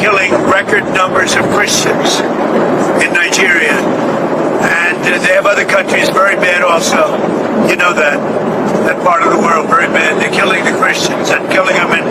killing record numbers of Christians in Nigeria. And they have other countries very bad also. You know that part of the world very bad. They're killing the Christians and killing them in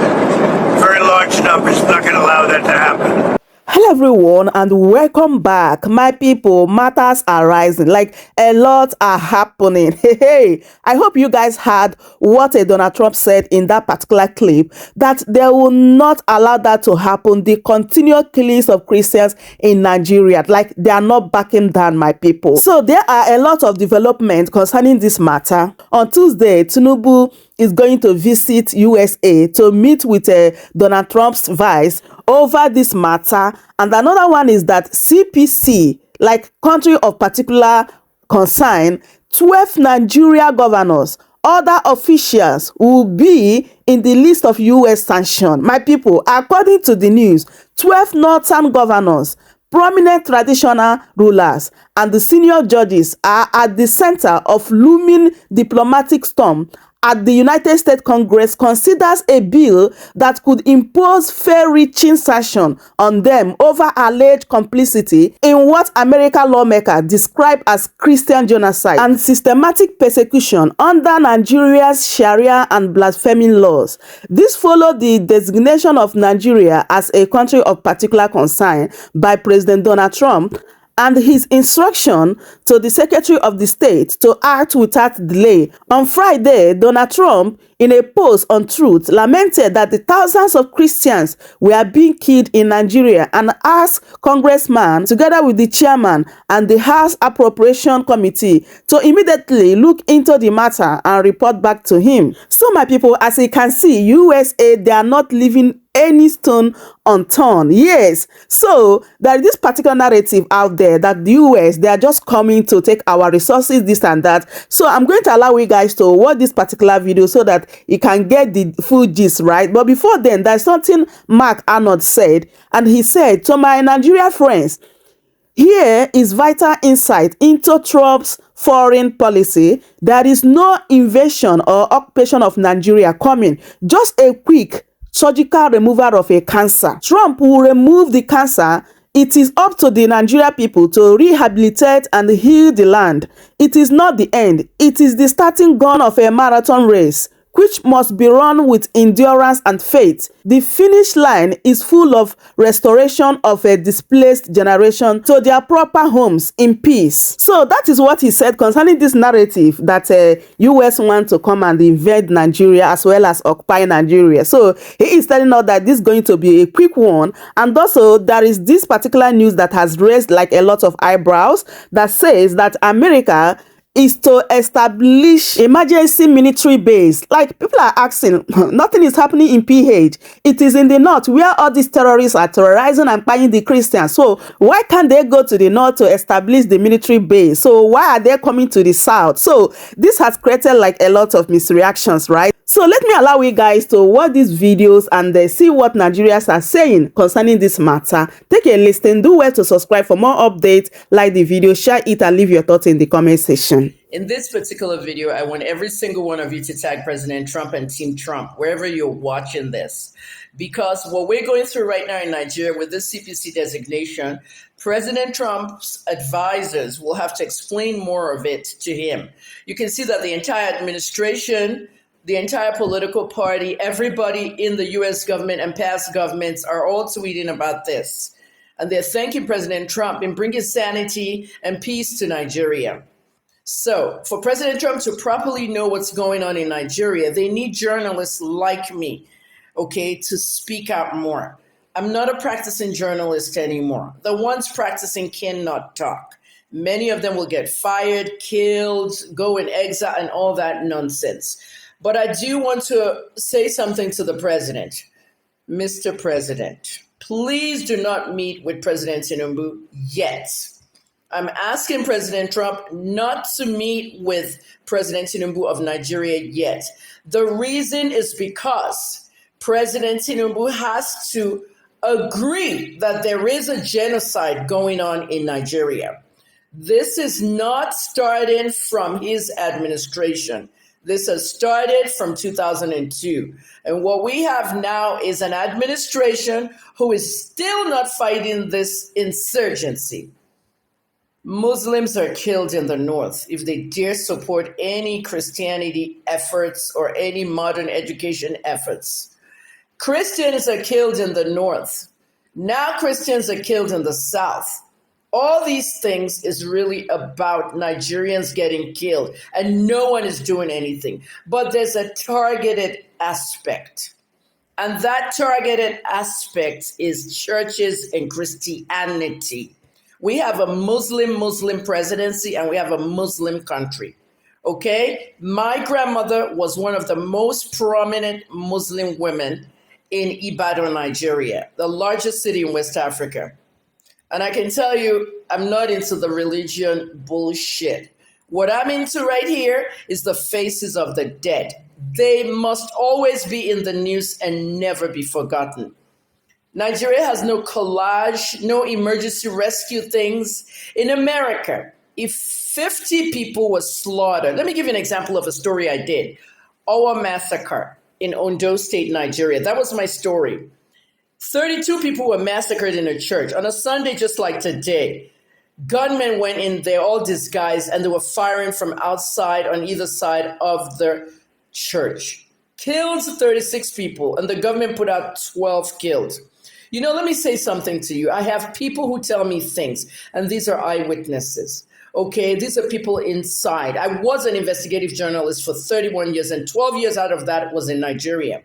very large numbers. We're not going to allow that to happen. Hello everyone and welcome back. My people, matters are rising, like a lot are happening. Hey, I hope you guys heard what Donald Trump said in that particular clip, that they will not allow that to happen, the continual killings of Christians in Nigeria. Like, they are not backing down, my people. So there are a lot of developments concerning this matter. On Tuesday, Tinubu is going to visit USA to meet with Donald Trump's vice over this matter. And another one is that CPC, like country of particular concern, 12 Nigeria governors, other officials will be in the list of US sanctions. My people, according to the news, 12 northern governors, prominent traditional rulers, and the senior judges are at the center of looming diplomatic storm at the United States Congress considers a bill that could impose far-reaching sanctions on them over alleged complicity in what American lawmakers describe as Christian genocide and systematic persecution under Nigeria's Sharia and blasphemy laws. This followed the designation of Nigeria as a country of particular concern by President Donald Trump and his instruction to the Secretary of the State to act without delay. On Friday, Donald Trump, in a post on Truth, lamented that the thousands of Christians were being killed in Nigeria and asked Congressman, together with the chairman and the House Appropriation Committee, to immediately look into the matter and report back to him. So, my people, as you can see, USA, they are not leaving any stone unturned. Yes, so there is this particular narrative out there that the US, they are just coming to take our resources, this and that. So I'm going to allow you guys to watch this particular video so that you can get the full gist, right? But before then, there's something Mark Arnold said, and he said, to my Nigeria friends, here is vital insight into Trump's foreign policy. There is no invasion or occupation of Nigeria coming, just a quick surgical removal of a cancer. Trump will remove the cancer. It is up to the Nigeria people to rehabilitate and heal the land. It is not the end. It is the starting gun of a marathon race, which must be run with endurance and faith. The finish line is full of restoration of a displaced generation to their proper homes in peace. So that is what he said concerning this narrative that US want to come and invade Nigeria as well as occupy Nigeria. So he is telling us that this is going to be a quick one. And also there is this particular news that has raised like a lot of eyebrows that says that America is to establish emergency military base. Like, people are asking, nothing is happening in PH. It is in the north where all these terrorists are terrorizing and buying the Christians. So why can't they go to the north to establish the military base? So why are they coming to the south? So this has created like a lot of misreactions, right? So let me allow you guys to watch these videos and see what Nigerians are saying concerning this matter. Take a listen, do well to subscribe for more updates, like the video, share it, and leave your thoughts in the comment section. In this particular video, I want every single one of you to tag President Trump and Team Trump, wherever you're watching this. Because what we're going through right now in Nigeria with this CPC designation, President Trump's advisors will have to explain more of it to him. You can see that the entire administration, the entire political party, everybody in the U.S. government and past governments are all tweeting about this. And they're thanking President Trump in bringing sanity and peace to Nigeria. So for President Trump to properly know what's going on in Nigeria, they need journalists like me, okay, to speak out more. I'm not a practicing journalist anymore. The ones practicing cannot talk. Many of them will get fired, killed, go in exile, and all that nonsense. But I do want to say something to the president. Mr. President, please do not meet with President Tinubu yet. I'm asking President Trump not to meet with President Tinubu of Nigeria yet. The reason is because President Tinubu has to agree that there is a genocide going on in Nigeria. This is not starting from his administration. This has started from 2002. And what we have now is an administration who is still not fighting this insurgency. Muslims are killed in the north if they dare support any Christianity efforts or any modern education efforts. Christians are killed in the north. Now Christians are killed in the south. All these things is really about Nigerians getting killed, and no one is doing anything. But there's a targeted aspect. And that targeted aspect is churches and Christianity. We have a Muslim presidency, and we have a Muslim country. Okay? My grandmother was one of the most prominent Muslim women in Ibadan, Nigeria, the largest city in West Africa. And I can tell you, I'm not into the religion bullshit. What I'm into right here is the faces of the dead. They must always be in the news and never be forgotten. Nigeria has no collage, no emergency rescue things. In America, if 50 people were slaughtered, let me give you an example of a story I did. Owa massacre in Ondo State, Nigeria. That was my story. 32 people were massacred in a church on a Sunday just like today. Gunmen went in there all disguised, and they were firing from outside on either side of the church. Killed 36 people, and the government put out 12 killed. You know, let me say something to you. I have people who tell me things, and these are eyewitnesses. Okay, these are people inside. I was an investigative journalist for 31 years, and 12 years out of that was in Nigeria.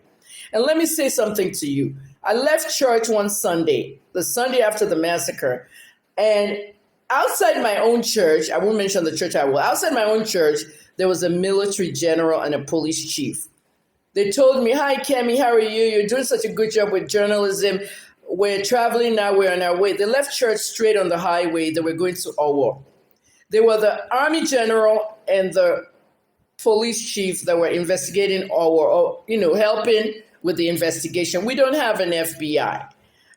And let me say something to you. I left church one Sunday, the Sunday after the massacre, and outside my own church, I won't mention the church I will, outside my own church, there was a military general and a police chief. They told me, "Hi, Kemi, how are you? You're doing such a good job with journalism. We're traveling now, we're on our way." They left church straight on the highway. They were going to Owo. They were the army general and the police chief that were investigating Owo, or, helping with the investigation. We don't have an FBI,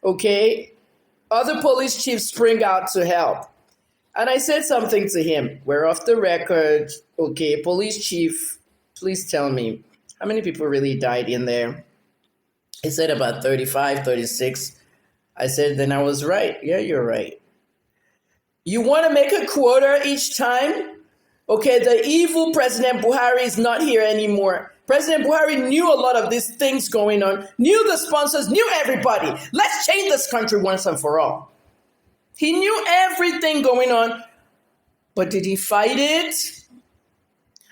okay? Other police chiefs spring out to help. And I said something to him. We're off the record. Okay, police chief, please tell me, how many people really died in there? He said about 35, 36. I said, then I was right. Yeah, you're right. You want to make a quota each time? Okay, the evil President Buhari is not here anymore. President Buhari knew a lot of these things going on, knew the sponsors, knew everybody. Let's change this country once and for all. He knew everything going on, but did he fight it?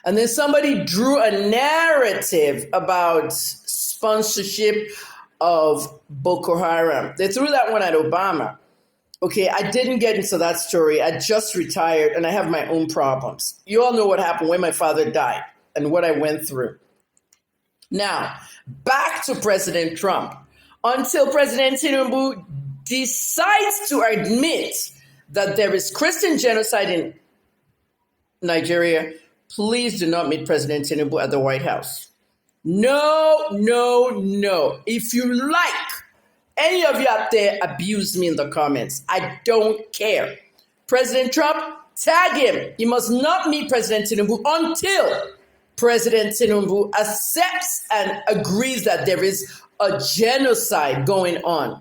And then somebody drew a narrative about sponsorship of Boko Haram. They threw that one at Obama. Okay, I didn't get into that story. I just retired and I have my own problems. You all know what happened when my father died and what I went through. Now, back to President Trump. Until President Tinubu decides to admit that there is Christian genocide in Nigeria, please do not meet President Tinubu at the White House. No, no, no. If you like, any of you out there, abuse me in the comments. I don't care. President Trump, tag him. You must not meet President Tinubu until President Tinubu accepts and agrees that there is a genocide going on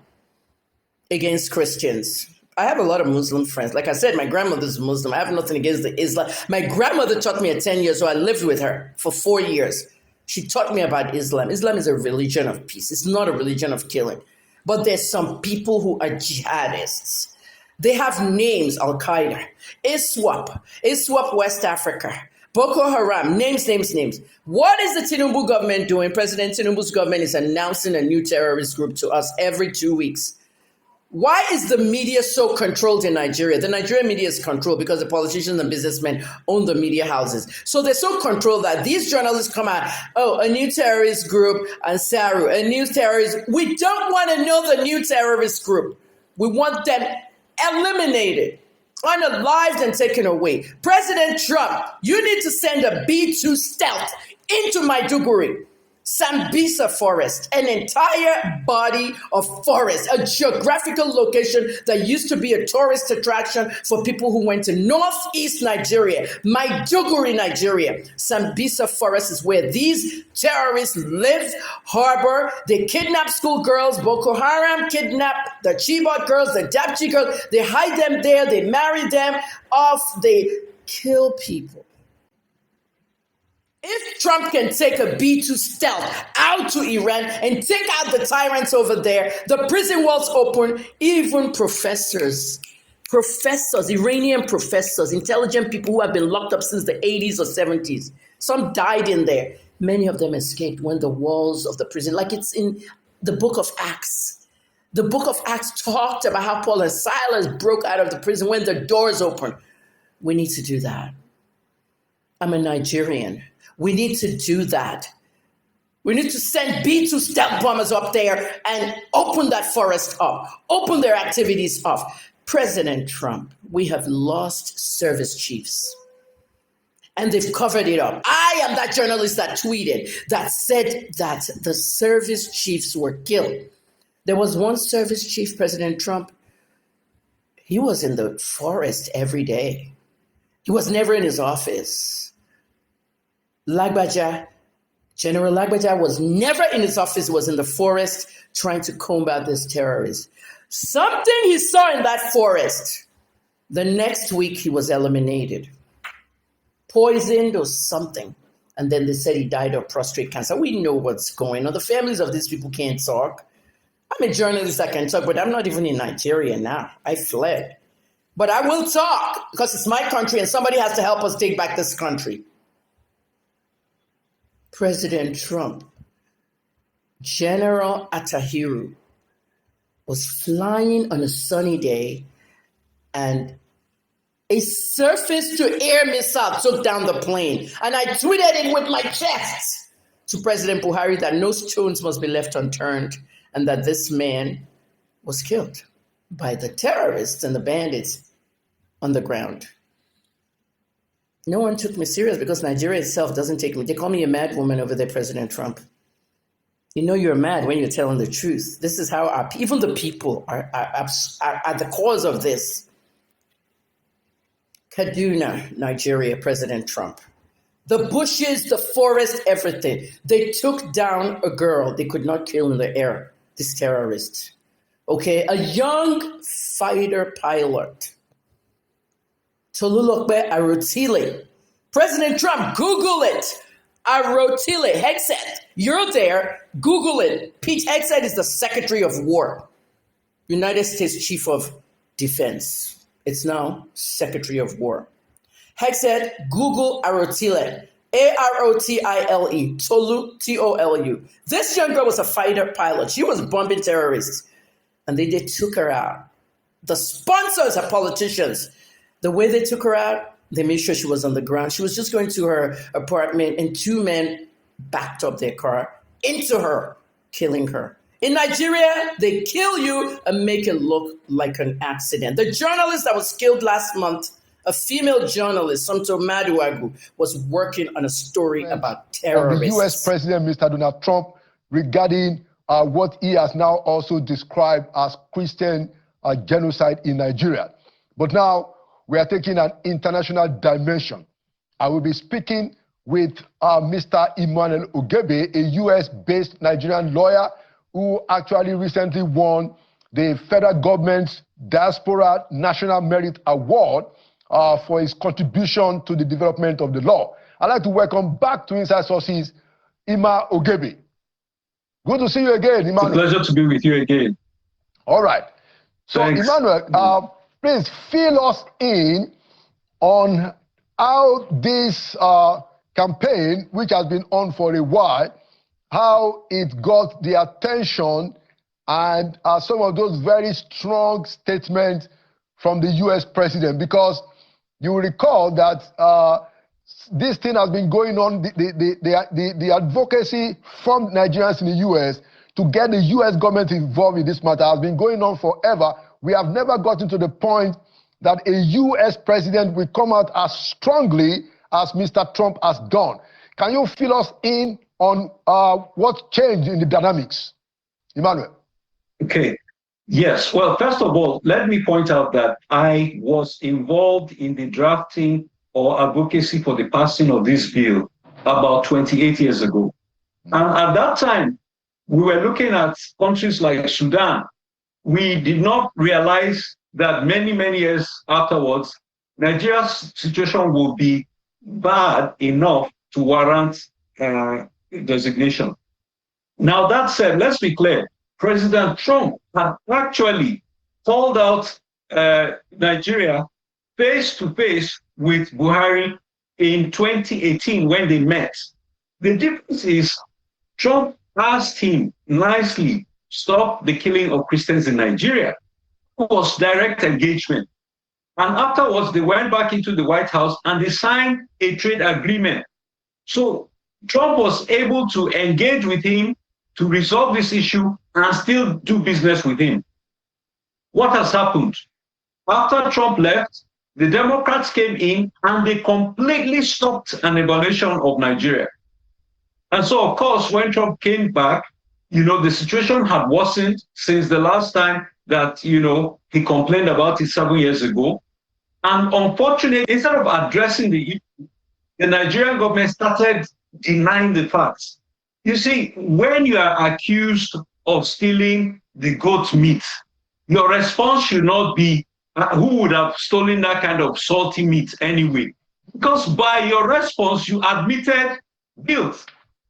against Christians. I have a lot of Muslim friends. Like I said, my grandmother's Muslim. I have nothing against the Islam. My grandmother taught me at 10 years old. I lived with her for 4 years. She taught me about Islam. Islam is a religion of peace. It's not a religion of killing. But there's some people who are jihadists. They have names, Al-Qaeda, ISWAP West Africa, Boko Haram, names. What is the Tinubu government doing? President Tinubu's government is announcing a new terrorist group to us every 2 weeks. Why is the media so controlled in Nigeria? The Nigerian media is controlled because the politicians and businessmen own the media houses. So they're so controlled that these journalists come out, oh, a new terrorist group, Ansaru, a new terrorist. We don't want to know the new terrorist group. We want them eliminated, unalived and taken away. President Trump, you need to send a B-2 stealth into Maiduguri. Sambisa Forest, an entire body of forest, a geographical location that used to be a tourist attraction for people who went to northeast Nigeria, Maiduguri, Nigeria. Sambisa Forest is where these terrorists live, harbor. They kidnap schoolgirls. Boko Haram kidnap the Chibok girls, the Dapchi girls. They hide them there. They marry them off. They kill people. If Trump can take a B-2 stealth out to Iran and take out the tyrants over there, the prison walls open, even professors, Iranian professors, intelligent people who have been locked up since the 80s or 70s, some died in there. Many of them escaped when the walls of the prison, like it's in the book of Acts. The book of Acts talked about how Paul and Silas broke out of the prison when the doors opened. We need to do that. I'm a Nigerian. We need to do that. We need to send B-2 stealth bombers up there and open that forest up, open their activities up. President Trump, we have lost service chiefs. And they've covered it up. I am that journalist that tweeted that said that the service chiefs were killed. There was one service chief, President Trump. He was in the forest every day. He was never in his office. Lagbaja, General Lagbaja was never in his office, he was in the forest trying to combat this terrorist. Something he saw in that forest, the next week he was eliminated, poisoned or something. And then they said he died of prostate cancer. We know what's going on. The families of these people can't talk. I'm a journalist that can talk, but I'm not even in Nigeria now. I fled. But I will talk because it's my country and somebody has to help us take back this country. President Trump, General Atahiru, was flying on a sunny day and a surface-to-air missile took down the plane. And I tweeted it with my chest to President Buhari that no stones must be left unturned and that this man was killed by the terrorists and the bandits on the ground. No one took me serious because Nigeria itself doesn't take me. They call me a mad woman over there, President Trump. You know you're mad when you're telling the truth. This is how even the people are the cause of this. Kaduna, Nigeria, President Trump. The bushes, the forest, everything. They took down a girl they could not kill in the air, this terrorist. Okay, a young fighter pilot. Tolulokpe Arotile. President Trump, Google it. Arotile, Hegseth. You're there. Google it. Pete Hegseth is the Secretary of War, United States Chief of Defense. It's now Secretary of War. Hegseth, Google Arotile. Arotile. Tolu, Tolu. This young girl was a fighter pilot. She was bombing terrorists. And they took her out. The sponsors are politicians. The way they took her out, they made sure she was on the ground. She was just going to her apartment and two men backed up their car into her, killing her. In Nigeria, they kill you and make it look like an accident. The journalist that was killed last month, a female journalist, Somto Maduagu, was working on a story about terrorists. The U.S. President, Mr. Donald Trump, regarding what he has now also described as Christian genocide in Nigeria. But now, we are taking an international dimension. I will be speaking with Mr. Emmanuel Ogebe, a US-based Nigerian lawyer who actually recently won the federal government's Diaspora National Merit Award for his contribution to the development of the law. I'd like to welcome back to Inside Sources, Ima Ogebe. Good to see you again, Emmanuel. It's a pleasure to be with you again. All right. So, thanks. Emmanuel, please fill us in on how this campaign, which has been on for a while, how it got the attention and some of those very strong statements from the U.S. president. Because you will recall that this thing has been going on, the advocacy from Nigerians in the U.S. to get the U.S. government involved in this matter has been going on forever. We have never gotten to the point that a U.S. president will come out as strongly as Mr. Trump has done. Can you fill us in on what changed in the dynamics. Emmanuel. Okay. Yes. Well, first of all, let me point out that I was involved in the drafting or advocacy for the passing of this bill about 28 years ago. And at that time, we were looking at countries like Sudan. We did not realize that many, many years afterwards, Nigeria's situation will be bad enough to warrant designation. Now, that said, let's be clear. President Trump had actually called out Nigeria face to face with Buhari in 2018 when they met. The difference is Trump asked him nicely, stop the killing of Christians in Nigeria. It was direct engagement. And afterwards, they went back into the White House and they signed a trade agreement. So Trump was able to engage with him to resolve this issue and still do business with him. What has happened? After Trump left, the Democrats came in and they completely stopped an evaluation of Nigeria. And so, of course, when Trump came back, the situation had worsened since the last time that, he complained about it 7 years ago. And unfortunately, instead of addressing the issue, the Nigerian government started denying the facts. You see, when you are accused of stealing the goat meat, your response should not be, who would have stolen that kind of salty meat anyway? Because by your response, you admitted guilt.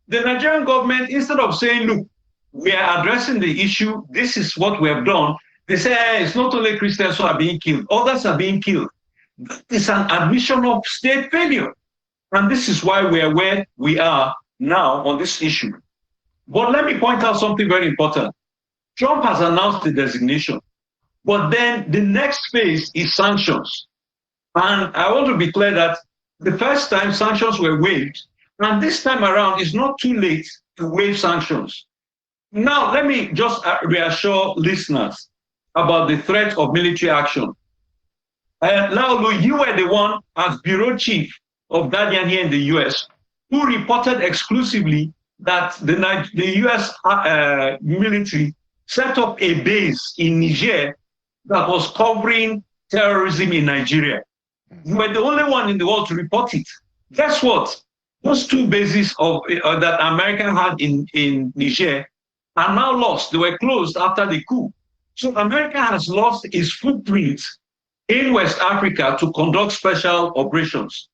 The Nigerian government, instead of saying, look, we are addressing the issue, this is what we have done, they say, hey, it's not only Christians who are being killed, others are being killed. It's an admission of state failure. And this is why we are where we are now on this issue. But let me point out something very important. Trump has announced the designation, but then the next phase is sanctions. And I want to be clear that the first time sanctions were waived, and this time around it's not too late to waive sanctions. Now, let me just reassure listeners about the threat of military action. Laolu, you were the one as bureau chief of Guardian here in the US who reported exclusively that the US military set up a base in Niger that was covering terrorism in Nigeria. You were the only one in the world to report it. Guess what? Those two bases that America had in Niger are now lost. They were closed after the coup. So America has lost its footprint in West Africa to conduct special operations.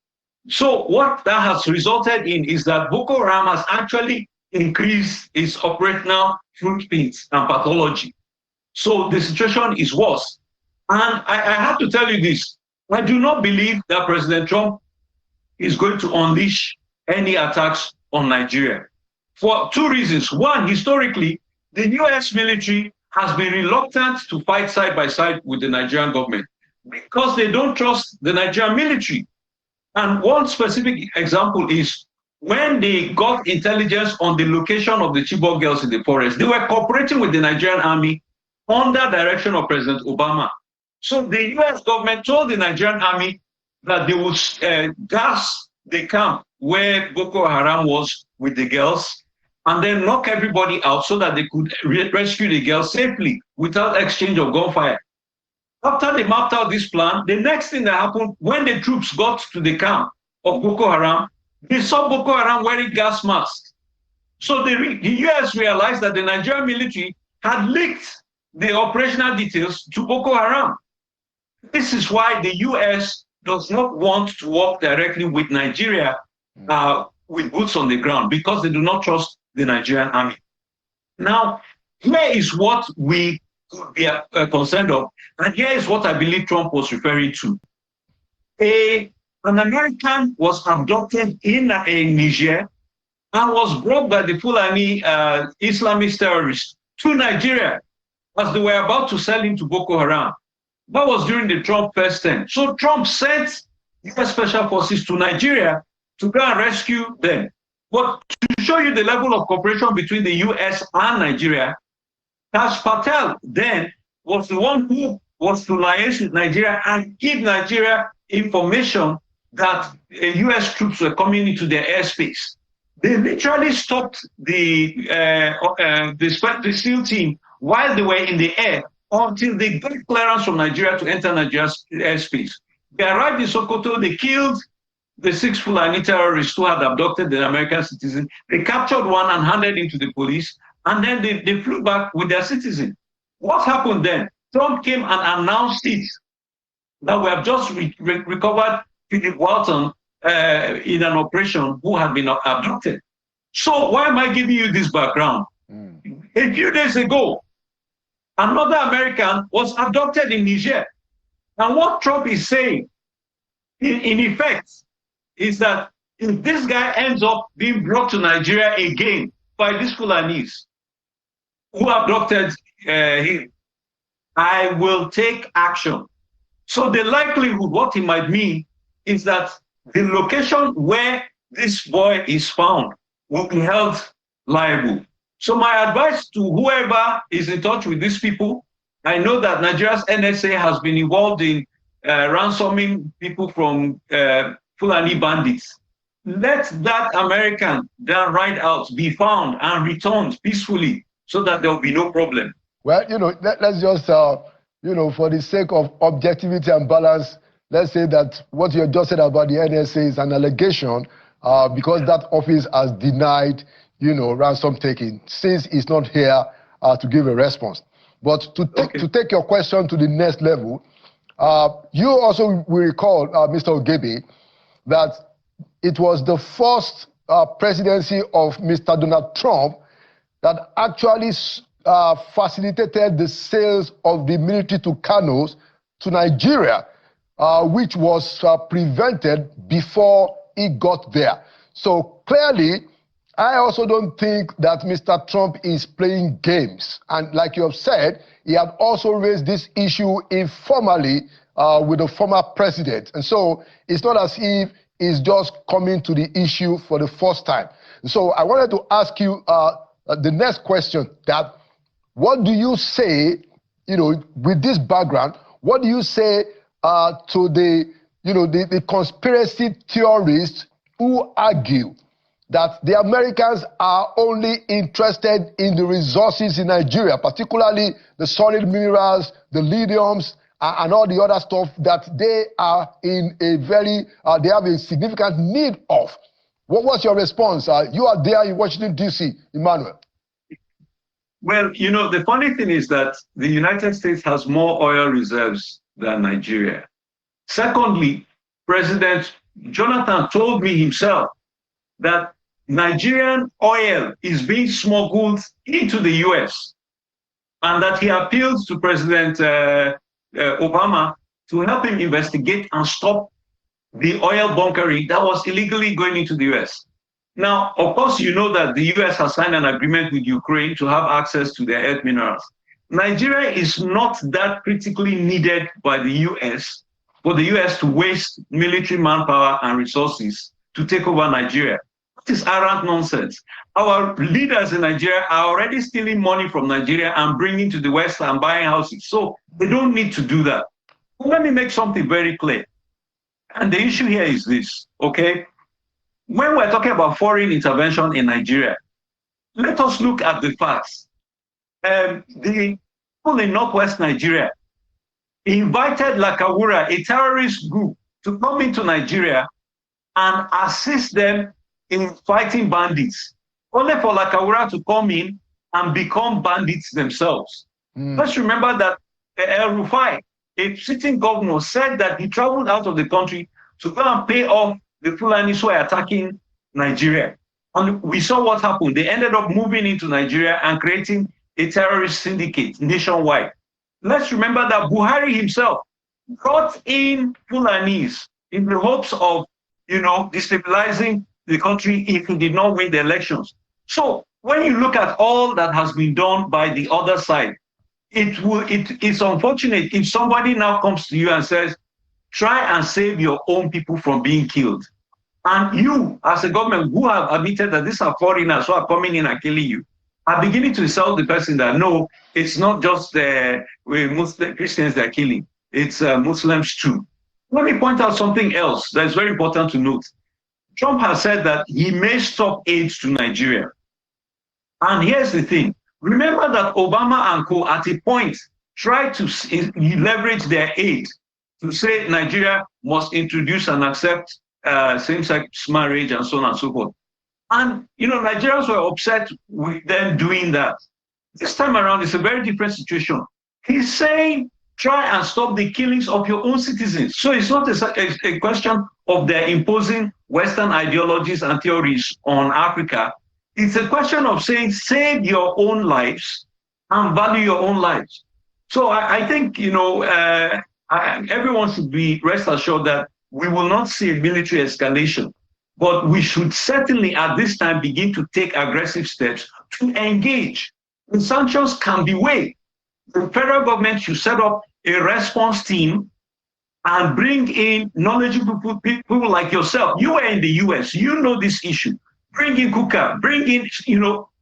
So what that has resulted in is that Boko Haram has actually increased its operational footprint and pathology. So the situation is worse. And I have to tell you this. I do not believe that President Trump is going to unleash any attacks on Nigeria for two reasons. One, historically, the US military has been reluctant to fight side by side with the Nigerian government because they don't trust the Nigerian military. And one specific example is when they got intelligence on the location of the Chibok girls in the forest, they were cooperating with the Nigerian army under direction of President Obama. So the US government told the Nigerian army that they would gas the camp where Boko Haram was with the girls and then knock everybody out so that they could rescue the girls safely without exchange of gunfire. After they mapped out this plan, the next thing that happened, when the troops got to the camp of Boko Haram, they saw Boko Haram wearing gas masks. So the US realized that the Nigerian military had leaked the operational details to Boko Haram. This is why the US does not want to work directly with Nigeria with boots on the ground, because they do not trust the Nigerian army. Now, here is what we could be concerned of, and here is what I believe Trump was referring to. An American was abducted in Niger and was brought by the Fulani Islamist terrorists to Nigeria as they were about to sell him to Boko Haram. That was during the Trump first term. So Trump sent US Special Forces to Nigeria to go and rescue them. But to show you the level of cooperation between the US and Nigeria, Taj Patel then was the one who was to liaise with Nigeria and give Nigeria information that US troops were coming into their airspace. They literally stopped the SEAL team while they were in the air until they got clearance from Nigeria to enter Nigeria's airspace. They arrived in Sokoto, they killed the 6 Fulani terrorists who had abducted the American citizen. They captured one and handed him to the police, and then they flew back with their citizen. What happened then? Trump came and announced it, that we have just recovered Philip Walton in an operation who had been abducted. So why am I giving you this background? A few days ago, another American was abducted in Niger. And what Trump is saying, in effect, is that if this guy ends up being brought to Nigeria again by these Fulanis who abducted him, I will take action. So the likelihood, what he might mean, is that the location where this boy is found will be held liable. So my advice to whoever is in touch with these people, I know that Nigeria's NSA has been involved in ransoming people from Fulani bandits. Let that American that ride out be found and returned peacefully so that there will be no problem. Well, let's just, for the sake of objectivity and balance, let's say that what you just said about the NSA is an allegation because that office has denied, ransom taking, since it's not here to give a response. But to take your question to the next level, you also will recall, Mr. Ogebe, that it was the first presidency of Mr. Donald Trump that actually facilitated the sales of the military to Kanos to Nigeria, which was prevented before it got there. So clearly, I also don't think that Mr. Trump is playing games. And like you have said, he had also raised this issue informally with the former president. And so it's not as if he's just coming to the issue for the first time. So I wanted to ask you the next question, that what do you say, with this background, what do you say to the conspiracy theorists who argue that the Americans are only interested in the resources in Nigeria, particularly the solid minerals, the lithiums, and all the other stuff that they are in they have a significant need of? What's your response? You are there in Washington, D.C., Emmanuel. Well, the funny thing is that the United States has more oil reserves than Nigeria. Secondly, President Jonathan told me himself that Nigerian oil is being smuggled into the US, and that he appealed to President Obama to help him investigate and stop the oil bunkering that was illegally going into the US. Now, of course, you know that the US has signed an agreement with Ukraine to have access to their earth minerals. Nigeria is not that critically needed by the US for the US to waste military manpower and resources to take over Nigeria. This is arrant nonsense. Our leaders in Nigeria are already stealing money from Nigeria and bringing to the West and buying houses. So they don't need to do that. Let me make something very clear. And the issue here is this, okay? When we're talking about foreign intervention in Nigeria, let us look at the facts. The people in Northwest Nigeria invited Lakawura, a terrorist group, to come into Nigeria and assist them in fighting bandits, only for Lakawura to come in and become bandits themselves. Let's remember that El Rufai, a sitting governor, said that he traveled out of the country to go and pay off the Fulanis who are attacking Nigeria. And we saw what happened. They ended up moving into Nigeria and creating a terrorist syndicate nationwide. Let's remember that Buhari himself brought in Fulanis in the hopes of, destabilizing the country if he did not win the elections. So when you look at all that has been done by the other side, it's unfortunate if somebody now comes to you and says, try and save your own people from being killed. And you, as a government who have admitted that these are foreigners who are coming in and killing you, are beginning to insult the person that, no, it's not just Muslim Christians they're killing, it's Muslims too. Let me point out something else that's very important to note. Trump has said that he may stop aid to Nigeria. And here's the thing. Remember that Obama and co at a point tried to leverage their aid to say Nigeria must introduce and accept same-sex marriage and so on and so forth. And, Nigerians were upset with them doing that. This time around, it's a very different situation. He's saying, try and stop the killings of your own citizens. So it's not a question of their imposing Western ideologies and theories on Africa. It's a question of saying, save your own lives and value your own lives. So I think, everyone should be rest assured that we will not see a military escalation, but we should certainly at this time begin to take aggressive steps to engage. The sanctions can be waived. The federal government should set up a response team and bring in knowledgeable people like yourself. You are in the US, you know this issue. Bring in Kuka, bring in,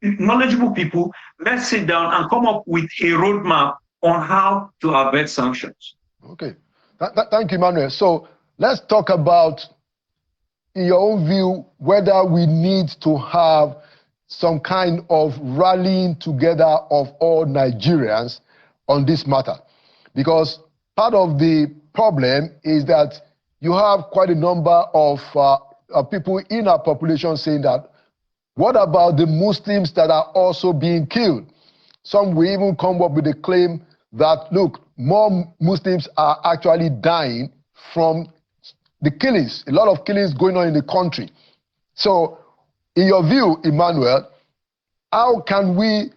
knowledgeable people. Let's sit down and come up with a roadmap on how to avert sanctions. Okay, thank you, Emmanuel. So let's talk about, in your own view, whether we need to have some kind of rallying together of all Nigerians on this matter. Because part of the problem is that you have quite a number of people in our population saying that, what about the Muslims that are also being killed? Some will even come up with the claim that, look, more Muslims are actually dying from the killings, a lot of killings going on in the country. So, in your view, Emmanuel, how can we,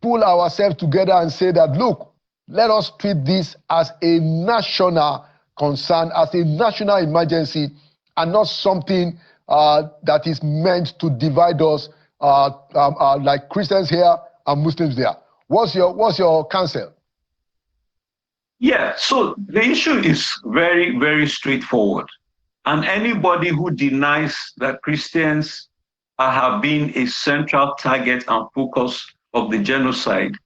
pull ourselves together and say that, look, let us treat this as a national concern, as a national emergency, and not something that is meant to divide us like Christians here and Muslims there. What's your counsel? Yeah, so the issue is very, very straightforward. And anybody who denies that Christians have been a central target and focus of the genocide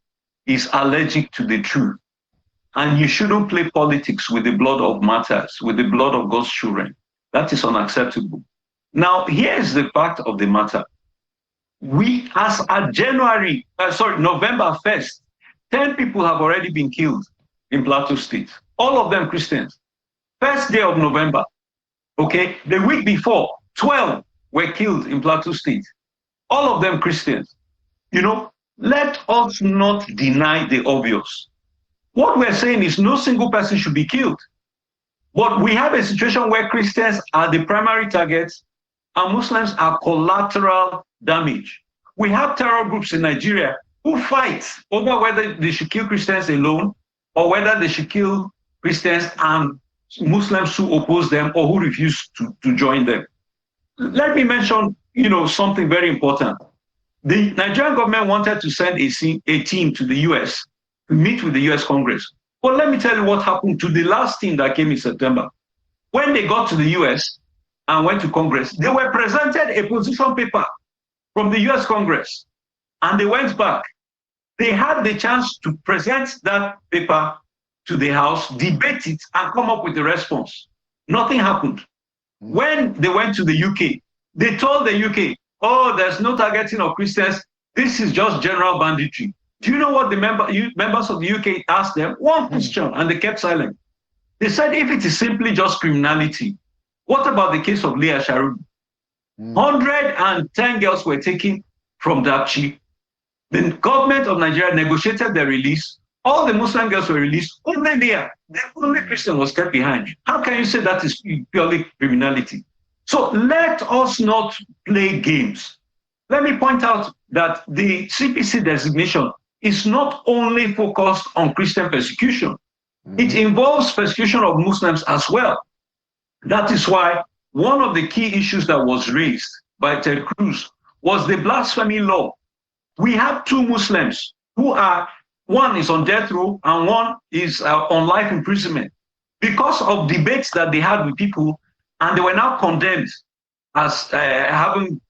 is allergic to the truth. And you shouldn't play politics with the blood of martyrs, with the blood of God's children. That is unacceptable. Now, here's the fact of the matter. We, as at November 1st, 10 people have already been killed in Plateau State. All of them Christians. First day of November, okay? The week before, 12 were killed in Plateau State. All of them Christians. Let us not deny the obvious. What we're saying is no single person should be killed. But we have a situation where Christians are the primary targets and Muslims are collateral damage. We have terror groups in Nigeria who fight over whether they should kill Christians alone or whether they should kill Christians and Muslims who oppose them or who refuse to join them. Let me mention, something very important. The Nigerian government wanted to send a team to the US to meet with the US Congress. But let me tell you what happened to the last team that came in September. When they got to the US and went to Congress, they were presented a position paper from the US Congress, and they went back. They had the chance to present that paper to the House, debate it, and come up with a response. Nothing happened. When they went to the UK, they told the UK, oh, there's no targeting of Christians. This is just general banditry. Do you know what the members of the UK asked them? One question, and they kept silent. They said, if it is simply just criminality, what about the case of Leah Sharon? 110 girls were taken from Dapchi. The government of Nigeria negotiated their release. All the Muslim girls were released. Only Leah, the only Christian, was kept behind. How can you say that is purely criminality? So let us not play games. Let me point out that the CPC designation is not only focused on Christian persecution. It involves persecution of Muslims as well. That is why one of the key issues that was raised by Ted Cruz was the blasphemy law. We have two Muslims who are, one is on death row and one is on life imprisonment because of debates that they had with people, and they were now condemned as having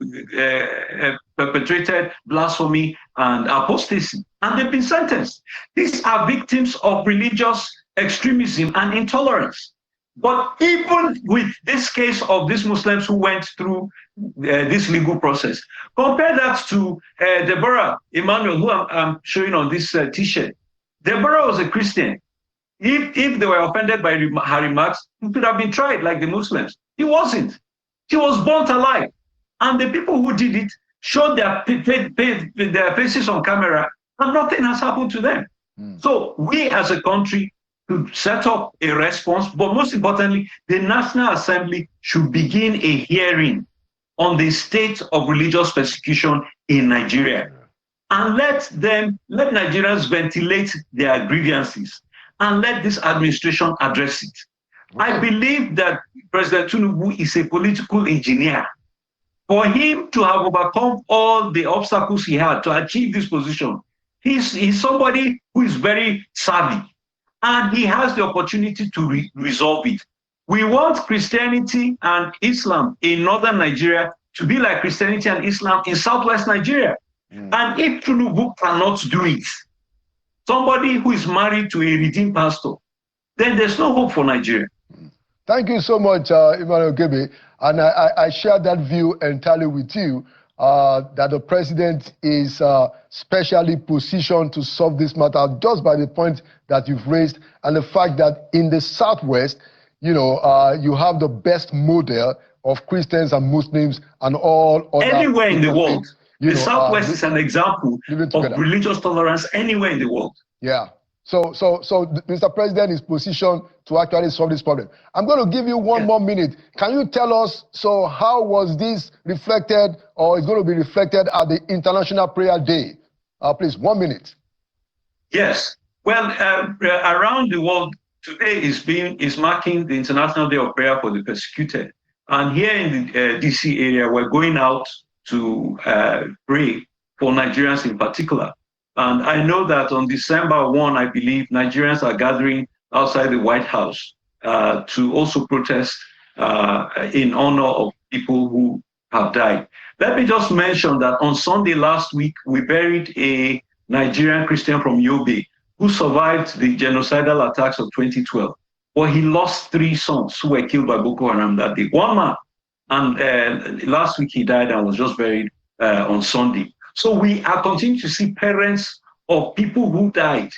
perpetrated blasphemy and apostasy, and they've been sentenced. These are victims of religious extremism and intolerance. But even with this case of these Muslims who went through this legal process, compare that to Deborah Emmanuel, who I'm showing on this T-shirt. Deborah was a Christian. If they were offended by her remarks, he could have been tried like the Muslims. He wasn't. She was burnt alive. And the people who did it showed their faces on camera, and nothing has happened to them. So we as a country to set up a response, but most importantly, the National Assembly should begin a hearing on the state of religious persecution in Nigeria. And let Nigerians ventilate their grievances and let this administration address it. I believe that President Tinubu is a political engineer. For him to have overcome all the obstacles he had to achieve this position, he's somebody who is very savvy. And he has the opportunity to resolve it. We want Christianity and Islam in northern Nigeria to be like Christianity and Islam in southwest Nigeria. And if Tinubu cannot do it, somebody who is married to a redeemed pastor, then there's no hope for Nigeria. Thank you so much, Emmanuel Gebe. And I share that view entirely with you, that the president is specially positioned to solve this matter just by the point that you've raised, and the fact that in the Southwest, you have the best model of Christians and Muslims and all other anywhere in the world. The Southwest is an example of religious tolerance anywhere in the world. Yeah. So Mr. President is positioned to actually solve this problem. I'm going to give you one more minute. Can you tell us, so how was this reflected, or is going to be reflected at the International Prayer Day? Please, 1 minute. Yes. Well, around the world, today is marking the International Day of Prayer for the Persecuted. And here in the DC area, we're going out to pray for Nigerians in particular. And I know that on December 1, I believe, Nigerians are gathering outside the White House to also protest in honor of people who have died. Let me just mention that on Sunday last week, we buried a Nigerian Christian from Yobe who survived the genocidal attacks of 2012. But he lost 3 sons who were killed by Boko Haram that day. One man. And last week he died and was just buried on Sunday. So we are continuing to see parents of people who died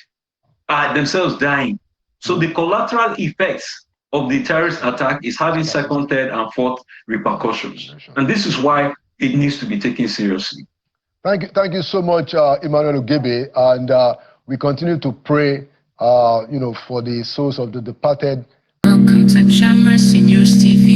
themselves dying. So the collateral effects of the terrorist attack is having second, third, and fourth repercussions. And this is why it needs to be taken seriously. Thank you so much, Emmanuel Gebe. And we continue to pray, for the souls of the departed. Welcome to Chamber News TV.